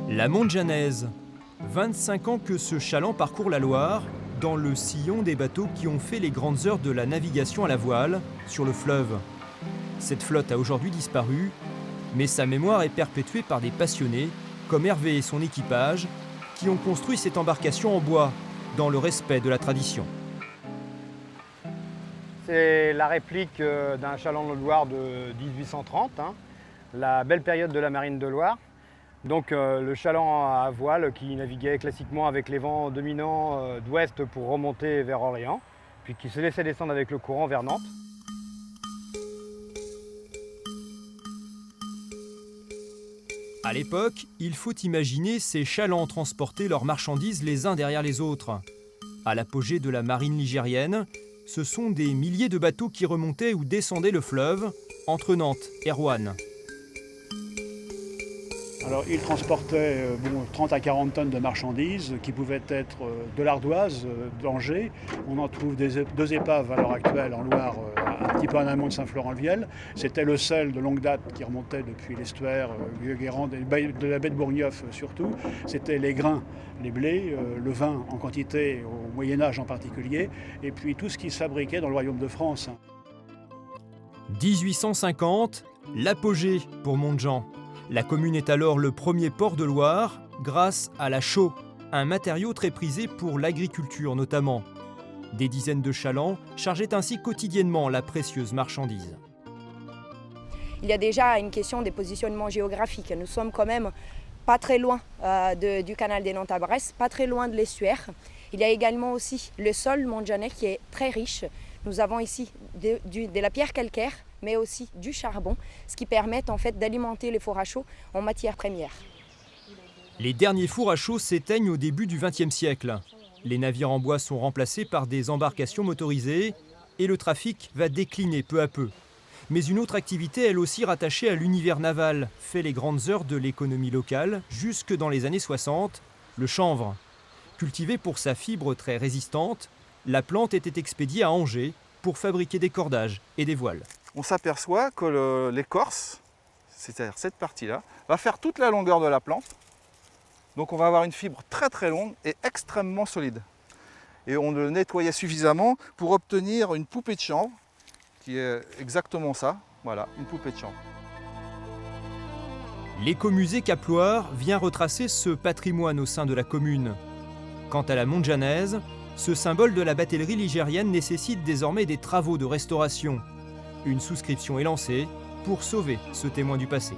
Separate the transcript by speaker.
Speaker 1: La Montjanaise. 25 ans que ce chaland parcourt la Loire, dans le sillon des bateaux qui ont fait les grandes heures de la navigation à la voile sur le fleuve. Cette flotte a aujourd'hui disparu, mais sa mémoire est perpétuée par des passionnés, comme Hervé et son équipage, qui ont construit cette embarcation en bois, dans le respect de la tradition.
Speaker 2: C'est la réplique d'un chaland de Loire de 1830, la belle période de la marine de Loire. Donc le chaland à voile qui naviguait classiquement avec les vents dominants d'ouest pour remonter vers Orléans, puis qui se laissait descendre avec le courant vers Nantes.
Speaker 1: À l'époque, il faut imaginer ces chalands transporter leurs marchandises les uns derrière les autres. À l'apogée de la marine ligérienne, ce sont des milliers de bateaux qui remontaient ou descendaient le fleuve entre Nantes et Roanne.
Speaker 3: Alors, il transportait 30 à 40 tonnes de marchandises qui pouvaient être de l'Ardoise, d'Angers. On en trouve deux épaves à l'heure actuelle en Loire, un petit peu en amont de Saint-Florent-le-Viel. C'était le sel de longue date qui remontait depuis l'estuaire Vieux-Guérand, de la baie de Bourgneuf surtout. C'était les grains, les blés, le vin en quantité au Moyen-Âge en particulier, et puis tout ce qui se fabriquait dans le royaume de France.
Speaker 1: 1850, l'apogée pour Montjean. La commune est alors le premier port de Loire grâce à la chaux, un matériau très prisé pour l'agriculture notamment. Des dizaines de chalands chargeaient ainsi quotidiennement la précieuse marchandise.
Speaker 4: Il y a déjà une question des positionnements géographiques. Nous sommes quand même pas très loin du canal des Nantes à Brest, pas très loin de l'estuaire. Il y a également aussi le sol montjanais qui est très riche. Nous avons ici de la pierre calcaire, mais aussi du charbon, ce qui permet en fait d'alimenter les fours à chaux en matière première.
Speaker 1: Les derniers fours à chaux s'éteignent au début du XXe siècle. Les navires en bois sont remplacés par des embarcations motorisées et le trafic va décliner peu à peu. Mais une autre activité, elle aussi rattachée à l'univers naval, fait les grandes heures de l'économie locale jusque dans les années 60, le chanvre. Cultivé pour sa fibre très résistante, la plante était expédiée à Angers pour fabriquer des cordages et des voiles.
Speaker 5: On s'aperçoit que l'écorce, c'est-à-dire cette partie-là, va faire toute la longueur de la plante. Donc on va avoir une fibre très très longue et extrêmement solide. Et on le nettoyait suffisamment pour obtenir une poupée de chanvre, qui est exactement ça, voilà, une poupée de chanvre.
Speaker 1: L'écomusée Caploire vient retracer ce patrimoine au sein de la commune. Quant à la Montjanaise, ce symbole de la batellerie ligérienne nécessite désormais des travaux de restauration. Une souscription est lancée pour sauver ce témoin du passé.